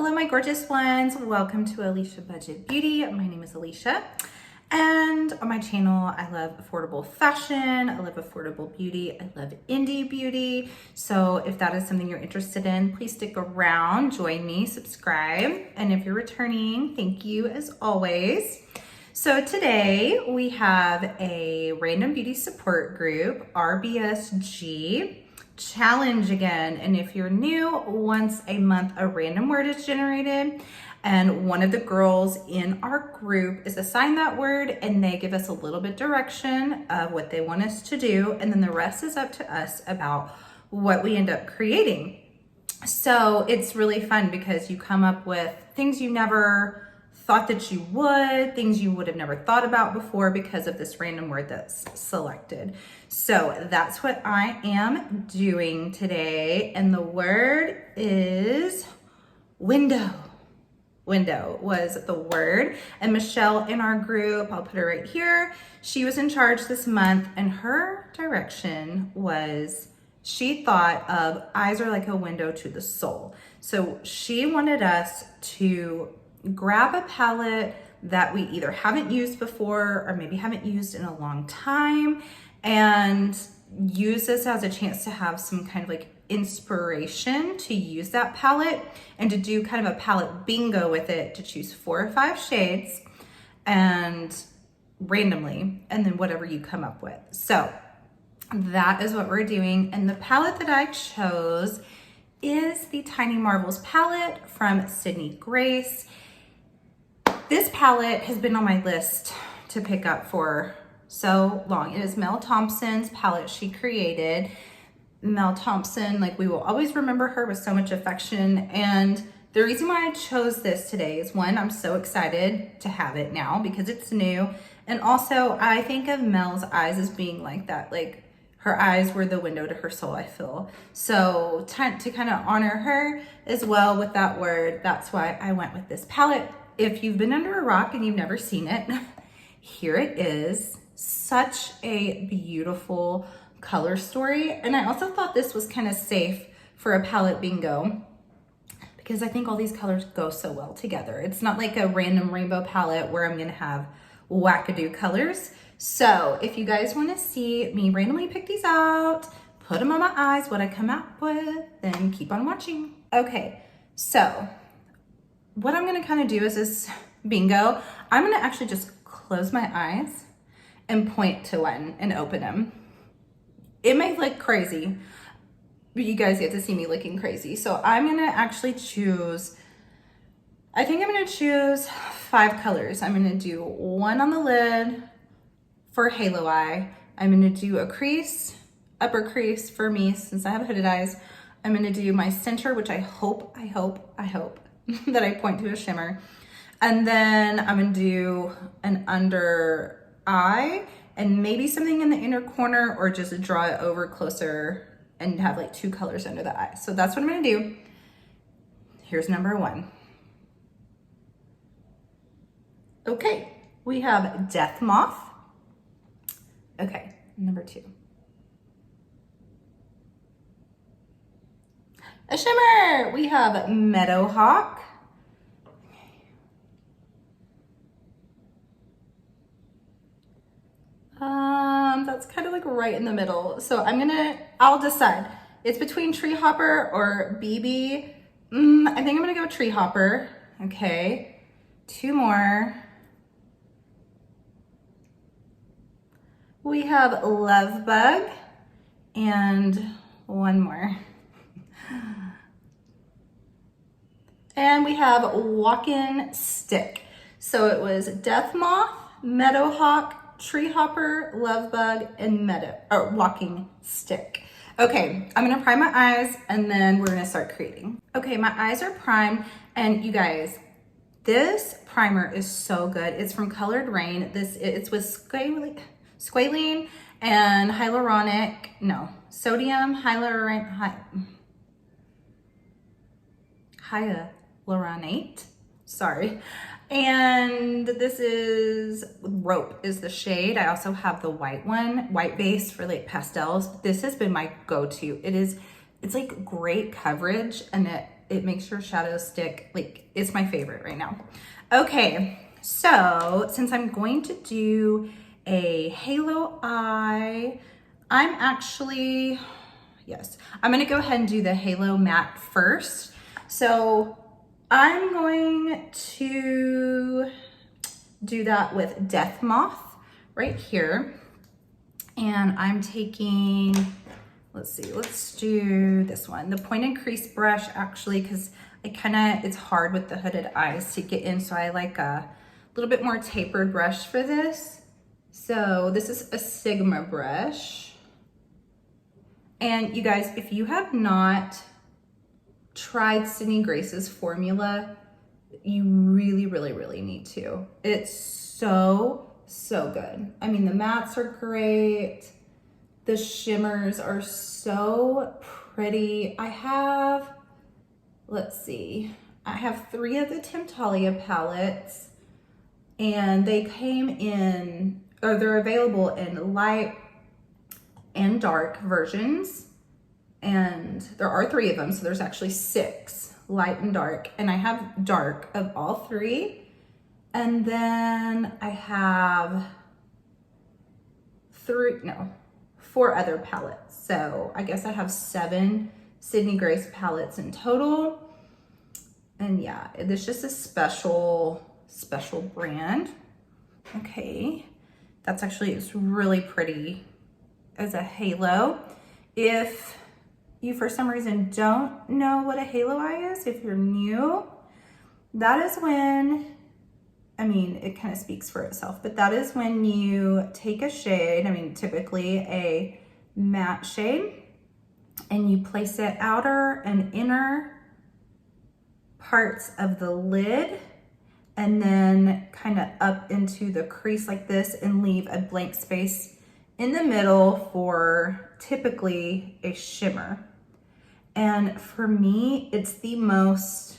Hello, my gorgeous ones. Welcome to Alicia Budget Beauty. My name is Alicia. And on my channel, I love affordable fashion. I love affordable beauty. I love indie beauty. So if that is something you're interested in, please stick around, join me, subscribe. And if you're returning, thank you as always. So today we have a random beauty support group, RBSG. Challenge again. And if you're new, once a month a random word is generated and one of the girls in our group is assigned that word and they give us a little bit direction of what they want us to do, and then the rest is up to us about what we end up creating. So it's really fun because you come up with things you never thought that you would, things you would have never thought about before because of this random word that's selected. So that's what I am doing today. And the word is window. Window was the word. And Michelle in our group, I'll put her right here, she was in charge this month, and her direction was, she thought of eyes are like a window to the soul. So she wanted us to grab a palette that we either haven't used before or maybe haven't used in a long time and use this as a chance to have some kind of like inspiration to use that palette and to do kind of a palette bingo with it, to choose 4 or 5 shades and randomly, and then whatever you come up with. So that is what we're doing. And the palette that I chose is the Tiny Marvels palette from Sydney Grace. This palette has been on my list to pick up for so long. It is Mel Thompson's palette she created. Mel Thompson, like, we will always remember her with so much affection. And the reason why I chose this today is, one, I'm so excited to have it now because it's new. And also I think of Mel's eyes as being like that, like her eyes were the window to her soul, I feel. So to kind of honor her as well with that word, that's why I went with this palette. If you've been under a rock and you've never seen it, here it is. Such a beautiful color story. And I also thought this was kind of safe for a palette bingo because I think all these colors go so well together. It's not like a random rainbow palette where I'm gonna have wackadoo colors. So if you guys wanna see me randomly pick these out, put them on my eyes, what I come out with, then keep on watching. Okay, so what I'm gonna kind of do is this bingo. I'm gonna actually just close my eyes and point to one and open them. It may look crazy, but you guys get to see me looking crazy. So I'm gonna actually choose, I think I'm gonna choose 5 colors. I'm gonna do 1 on the lid for halo eye. I'm gonna do a crease, upper crease for me since I have hooded eyes. I'm gonna do my center, which I hope that I point to a shimmer. And then I'm gonna do an under eye and maybe something in the inner corner, or just draw it over closer and have like 2 colors under the eye. So that's what I'm gonna do. Here's number 1. Okay, we have Death Moth. Okay, number 2. A shimmer, we have Meadowhawk. That's kind of like right in the middle. So I'll decide. It's between Tree Hopper or BB. I think I'm gonna go Tree Hopper. Okay, 2 more. We have Love Bug and 1 more. And we have Walking Stick. So it was Death Moth, Meadowhawk, Tree Hopper, Love Bug, and Walking Stick. Okay, I'm gonna prime my eyes and then we're gonna start creating. Okay, my eyes are primed, and you guys, this primer is so good. It's from Colored Rain. It's with squalene and sodium hyaluronate, sorry. And this is Rope is the shade. I also have the white one, white base for like pastels. This has been my go-to. It's like great coverage, and it makes your shadows stick. Like, it's my favorite right now. Okay, so since I'm going to do a halo eye, I'm actually, yes, I'm gonna go ahead and do the halo matte first. So I'm going to do that with Death Moth right here. And I'm taking, let's see, let's do this one. The pointed crease brush, actually, because it's hard with the hooded eyes to get in. So I like a little bit more tapered brush for this. So this is a Sigma brush. And you guys, if you have not tried Sydney Grace's formula, you really, really, really need to. It's so good. I mean, the mattes are great. The shimmers are so pretty. I have, let's see, I have 3 of the Temptalia palettes, and they came in, or they're available in light and dark versions. And there are 3 of them, so there's actually 6, light and dark. And I have dark of all 3. And then I have 4 other palettes. So I guess I have 7 Sydney Grace palettes in total. And yeah, it's just a special brand. Okay, it's really pretty as a halo. If you for some reason don't know what a halo eye is, if you're new, that is when, I mean, it kind of speaks for itself, but that is when you take a shade, I mean, typically a matte shade, and you place it outer and inner parts of the lid, and then kind of up into the crease like this, and leave a blank space in the middle for typically a shimmer. And for me, it's the most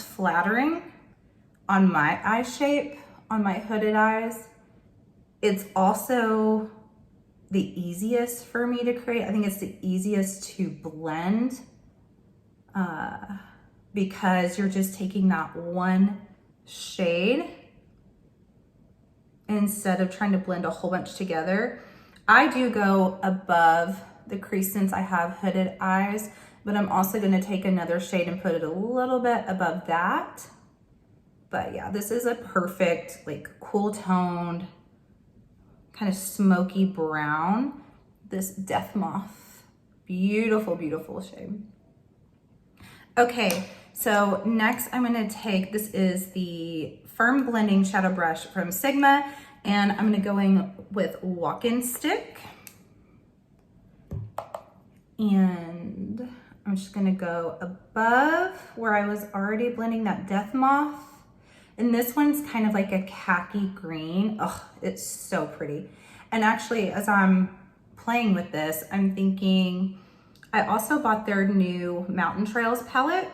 flattering on my eye shape, on my hooded eyes. It's also the easiest for me to create. I think it's the easiest to blend because you're just taking that one shade instead of trying to blend a whole bunch together. I do go above the crease since I have hooded eyes, but I'm also gonna take another shade and put it a little bit above that. But yeah, this is a perfect, like, cool toned, kind of smoky brown, this Death Moth. Beautiful, beautiful shade. Okay, so next I'm gonna take, this is the Firm Blending Shadow Brush from Sigma, and I'm gonna go in with Walk-In Stick. And I'm just gonna go above where I was already blending that Death Moth. And this one's kind of like a khaki green. Oh, it's so pretty. And actually, as I'm playing with this, I'm thinking, I also bought their new Mountain Trails palette.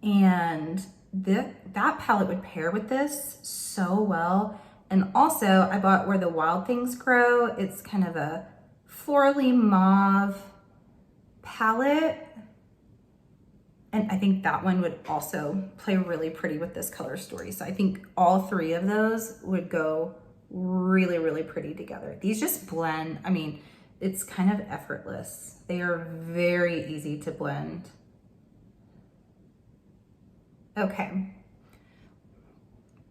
And that palette would pair with this so well. And also, I bought Where the Wild Things Grow. It's kind of a florally mauve palette. And I think that one would also play really pretty with this color story. So I think all 3 of those would go really, really pretty together. These just blend, I mean, it's kind of effortless. They are very easy to blend. Okay.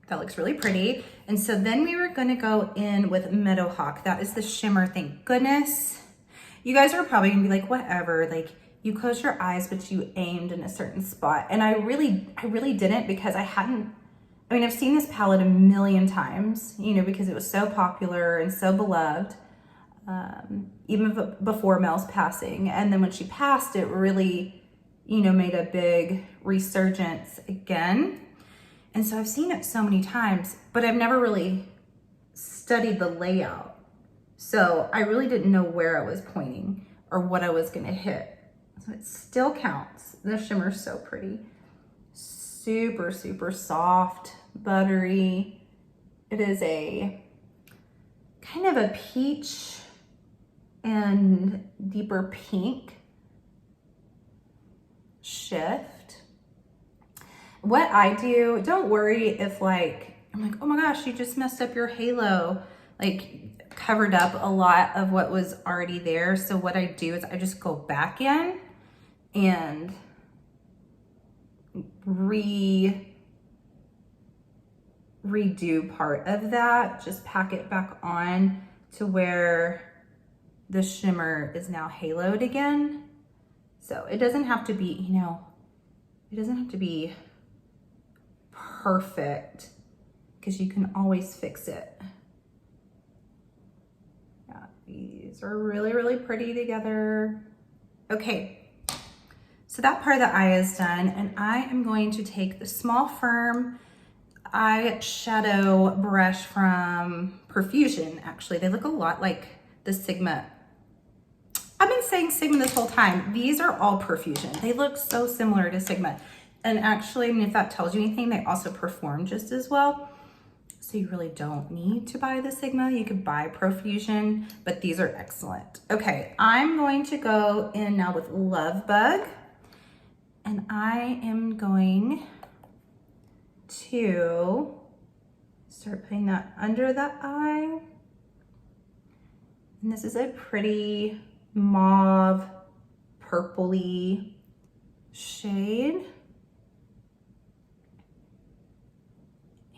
That looks really pretty. And so then we were gonna go in with Meadowhawk. That is the shimmer, thank goodness. You guys are probably gonna be like, whatever, like, you closed your eyes, but you aimed in a certain spot. And I really didn't, because I've seen this palette a million times, you know, because it was so popular and so beloved, even before Mel's passing. And then when she passed, it really, you know, made a big resurgence again. And so I've seen it so many times, but I've never really studied the layout. So I really didn't know where I was pointing or what I was gonna hit. So it still counts. The shimmer's so pretty. Super, super soft, buttery. It is a kind of a peach and deeper pink. shift. What I do, don't worry if like, I'm like, oh my gosh, you just messed up your halo, like covered up a lot of what was already there. So what I do is I just go back in and redo part of that, just pack it back on to where the shimmer is now haloed again. So it doesn't have to be, you know, it doesn't have to be perfect because you can always fix it. Yeah, these are really, really pretty together. Okay, so that part of the eye is done, and I am going to take the small firm eyeshadow brush from Perfusion. Actually, they look a lot like the Sigma. I've been saying Sigma this whole time. These are all Perfusion. They look so similar to Sigma. And actually, I mean, if that tells you anything, they also perform just as well. So you really don't need to buy the Sigma. You could buy Profusion, but these are excellent. Okay, I'm going to go in now with Love Bug. And I am going to start putting that under the eye. And this is a pretty mauve, purpley shade.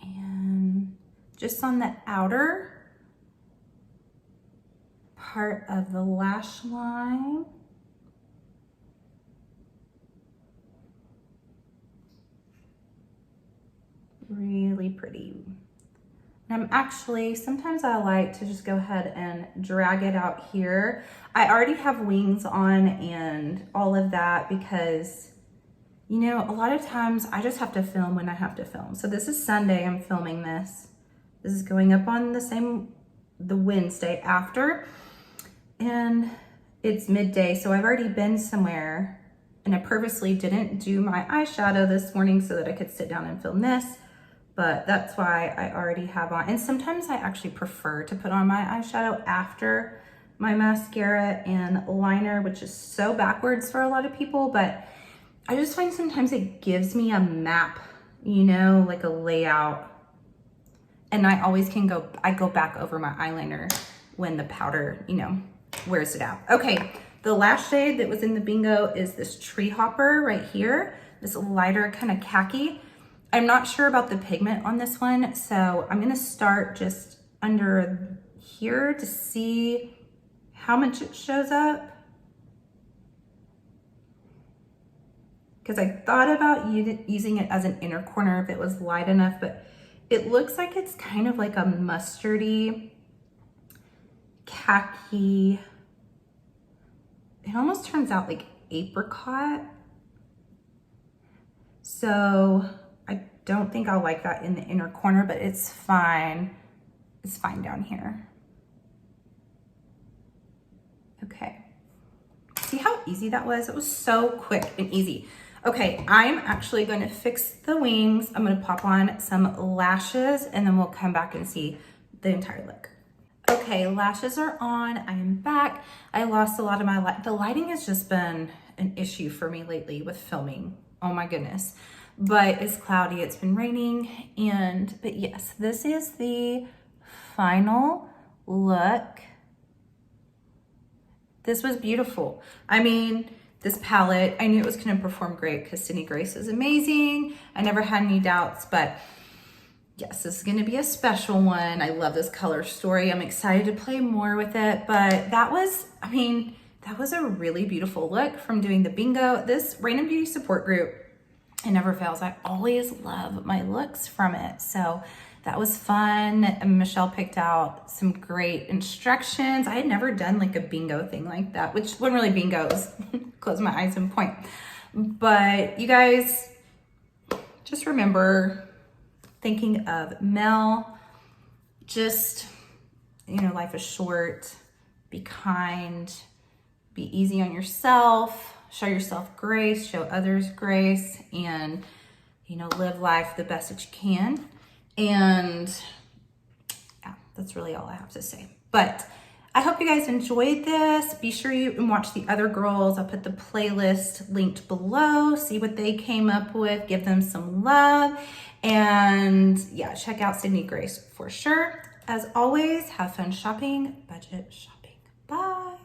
And just on the outer part of the lash line. Really pretty. And I'm actually, sometimes I like to just go ahead and drag it out here. I already have wings on and all of that because, you know, a lot of times I just have to film when I have to film. So this is Sunday, I'm filming this. This is going up on the Wednesday after. And it's midday, so I've already been somewhere, and I purposely didn't do my eyeshadow this morning so that I could sit down and film this. But that's why I already have on. And sometimes I actually prefer to put on my eyeshadow after my mascara and liner, which is so backwards for a lot of people, but I just find sometimes it gives me a map, you know, like a layout. And I always can I go back over my eyeliner when the powder, you know, wears it out. Okay, the last shade that was in the bingo is this Tree Hopper right here, this lighter kind of khaki. I'm not sure about the pigment on this one, so I'm gonna start just under here to see how much it shows up. Because I thought about using it as an inner corner if it was light enough, but it looks like it's kind of like a mustardy, khaki. It almost turns out like apricot. So I don't think I'll like that in the inner corner, but it's fine. It's fine down here. Okay. See how easy that was? It was so quick and easy. Okay, I'm actually going to fix the wings. I'm going to pop on some lashes and then we'll come back and see the entire look. Okay, lashes are on. I am back. I lost a lot of my light. The lighting has just been an issue for me lately with filming. Oh my goodness. But it's cloudy, it's been raining, but yes, this is the final look. This was beautiful. I mean, this palette, I knew it was gonna perform great because Sydney Grace is amazing. I never had any doubts, but yes, this is gonna be a special one. I love this color story. I'm excited to play more with it, but that was, I mean, that was a really beautiful look from doing the bingo. This Random Beauty support group, it never fails. I always love my looks from it. So that was fun. And Michelle picked out some great instructions. I had never done like a bingo thing like that, which wasn't really bingos. Close my eyes and point. But you guys, just remember thinking of Mel. Just, you know, life is short. Be kind. Be easy on yourself. Show yourself grace, show others grace, and, you know, live life the best that you can. And yeah, that's really all I have to say. But I hope you guys enjoyed this. Be sure you watch the other girls. I'll put the playlist linked below. See what they came up with. Give them some love. And yeah, check out Sydney Grace for sure. As always, have fun shopping, budget shopping. Bye.